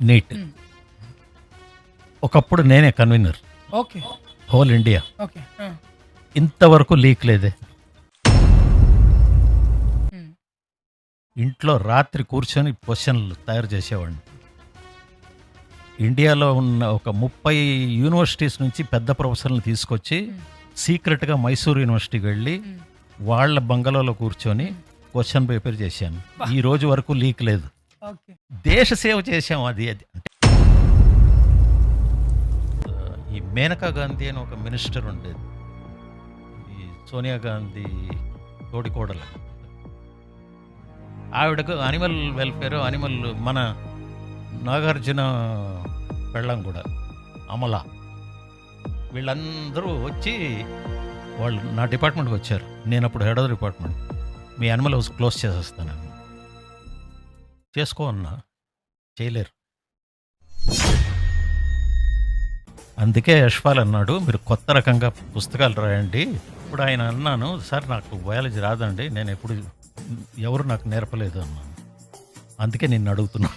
Neat. హ్మ్. ఒకప్పుడు నేనే convener okay. Whole India. Okay. ఆ! ఇంతవరకు లీక్ లేదే. హ్మ్. ఇంట్లో రాత్రి కూర్చొని క్వెషన్లు తయారు చేసేవాడిని. ఇండియాలో ఉన్న ఒక 30 యూనివర్సిటీస్ నుంచి పెద్ద ప్రొఫెసర్‌లని తీసుకొచ్చి హ్మ్. సీక్రెట్‌గా మైసూర్ యూనివర్సిటీకి వెళ్ళి హ్మ్. వాళ్ళ బంగళాలో కూర్చొని హ్మ్. క్వెషన్ పేపర్ చేశాను. అబ్బా! ఈ రోజు వరకు లీక్ లేదు. ఓకే. దేశ సేవ చేశాం అది. అంటే ఈ మేనకా గాంధీ అని ఒక మినిస్టర్ ఉండేది. ఈ సోనియా గాంధీ తోడికోడలు. ఆవిడకు అనిమల్ వెల్ఫేర్, మన నాగార్జున పెళ్ళాం కూడా అమల. వీళ్ళందరూ వచ్చి వాళ్ళు నా డిపార్ట్మెంట్‌కి వచ్చారు. నేనప్పుడు హెడ్ ఆఫ్ ద డిపార్ట్మెంట్. మీ యానిమల్ హౌస్ క్లోజ్ చేసేస్తానని. చేసుకో అన్నా. చేయలేరు. అందుకే యశ్పాల్ అన్నాడు, మీరు కొత్త రకంగా పుస్తకాలు రాయండి. ఇప్పుడు ఆయన అన్నాను, సార్ నాకు బయాలజీ రాదండి. నేను ఎప్పుడు ఎవరు నాకు నేర్పలేదు అన్నాను. అందుకే నిన్ను అడుగుతున్నా.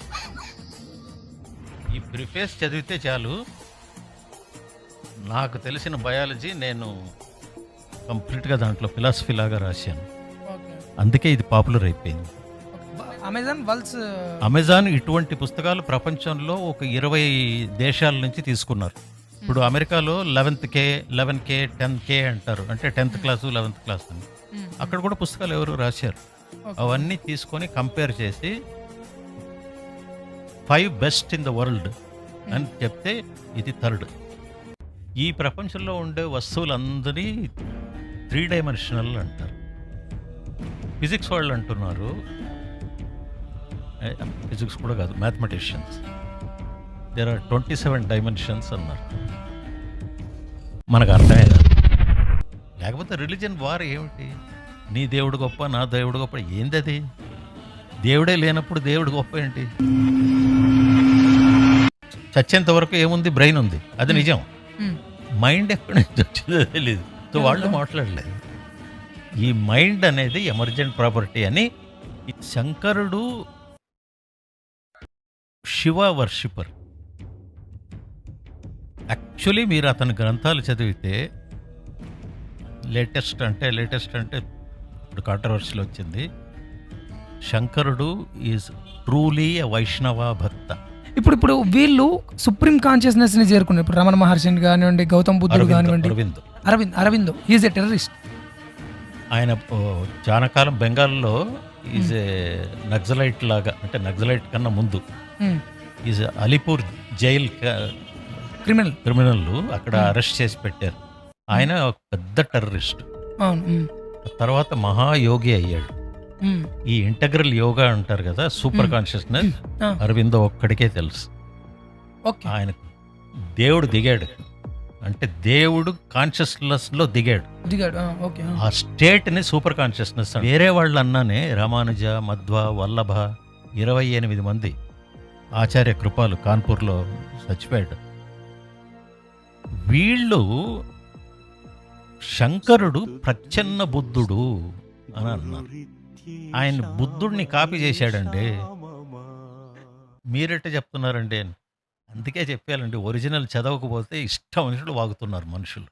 ఈ ప్రిఫేస్ చదివితే చాలు. నాకు తెలిసిన బయాలజీ నేను కంప్లీట్‌గా దాంట్లో ఫిలాసఫీ లాగా రాశాను. ఓకే. అందుకే ఇది పాపులర్ అయిపోయింది. అమెజాన్ వల్స్ అమెజాన్ ఇటువంటి పుస్తకాలు ప్రపంచంలో ఒక 20 దేశాల నుంచి తీసుకున్నారు. ఇప్పుడు అమెరికాలో 11K 10K అంటారు. అంటే 10th క్లాసు 11th క్లాస్ అని. హ్మ్. అక్కడ కూడా పుస్తకాలు ఎవరు రాశారు. ఓకే. అవన్నీ తీసుకొని కంపేర్ చేసి 5 బెస్ట్ ఇన్ ద వరల్డ్ అని చెప్తే ఇది థర్డ్. ఈ ప్రపంచంలో ఉండే వస్తువులందరినీ 3 డైమెన్షనల్ అంటారు. ఫిజిక్స్ వాళ్ళు అంటున్నారు, ఫిజిక్స్ కూడా కాదు, మ్యాథమెటిషియన్స్, దేర్ ఆర్ 27 డైమెన్షన్స్ అన్నారు. మనకు అర్థమే కాదు. లేకపోతే రిలీజియన్ వార్ ఏమిటి? నీ దేవుడు గొప్ప, నా దేవుడు గొప్ప, ఏంది అది? దేవుడే లేనప్పుడు దేవుడు గొప్ప ఏంటి? చచ్చేంత వరకు ఏముంది? బ్రెయిన్ ఉంది, అది నిజం. హ్మ్. మైండ్ ఎక్కడి నుంచి వచ్చిందో తెలియదు. సో వాళ్ళు మాట్లాడలేదు. ఈ మైండ్ అనేది ఎమర్జెంట్ ప్రాపర్టీ అని. ఈ శంకరుడు శివ వర్షిపర్. యాక్చువల్లీ మీరు అతని గ్రంథాలు చదివితే లేటెస్ట్ అంటే ఇప్పుడు కాంట్రవర్సీలో వచ్చింది. శంకరుడు ఈజ్ ట్రూలీ ఎ వైష్ణవ భక్త. ఇప్పుడు వీళ్ళు సుప్రీం కాన్షియస్నెస్ ని చేరుకున్నారు. ఇప్పుడు రమణ మహర్షిని కానివ్వండి, గౌతమ్ బుద్ధుడు కానివ్వండి, అరవిందో ఈజ్ ఎ టెర్రరిస్ట్. ఆయన చాలా కాలం బెంగాల్లో ఈజ్ ఏ నక్సలైట్ లాగా, అంటే నక్సలైట్ కన్నా ముందు ఈజ్ అలీపూర్ జైల్ క్రిమినల్ అక్కడ అరెస్ట్ చేసి పెట్టారు. ఆయన ఒక పెద్ద టెర్రరిస్ట్. తర్వాత మహాయోగి అయ్యాడు. ఈ ఇంటగ్రల్ యోగా అంటారు కదా, సూపర్ కాన్షియస్నెస్, అరవిందో ఒక్కడికే తెలుసు. ఆయన దేవుడు దిగాడు, అంటే దేవుడు కాన్షియస్నెస్ లో దిగాడు. ఆ స్టేట్ ని సూపర్ కాన్షియస్నెస్. వేరే వాళ్ళు అన్నానే, రామానుజ, మధ్వ, వల్లభ, 28 మంది, ఆచార్య కృపాలు కాన్పూర్లో చచ్చిపోయాడు. వీళ్ళు శంకరుడు ప్రచ్ఛన్న బుద్ధుడు అని అన్నారు. ఆయన బుద్ధుడిని కాపీ చేశాడండి. మీరెట్ట చెప్తున్నారండి? అందుకే చెప్పాలండి, ఒరిజినల్ చదవకపోతే ఇష్టం మనుషులు వాగుతున్నారు మనుషులు.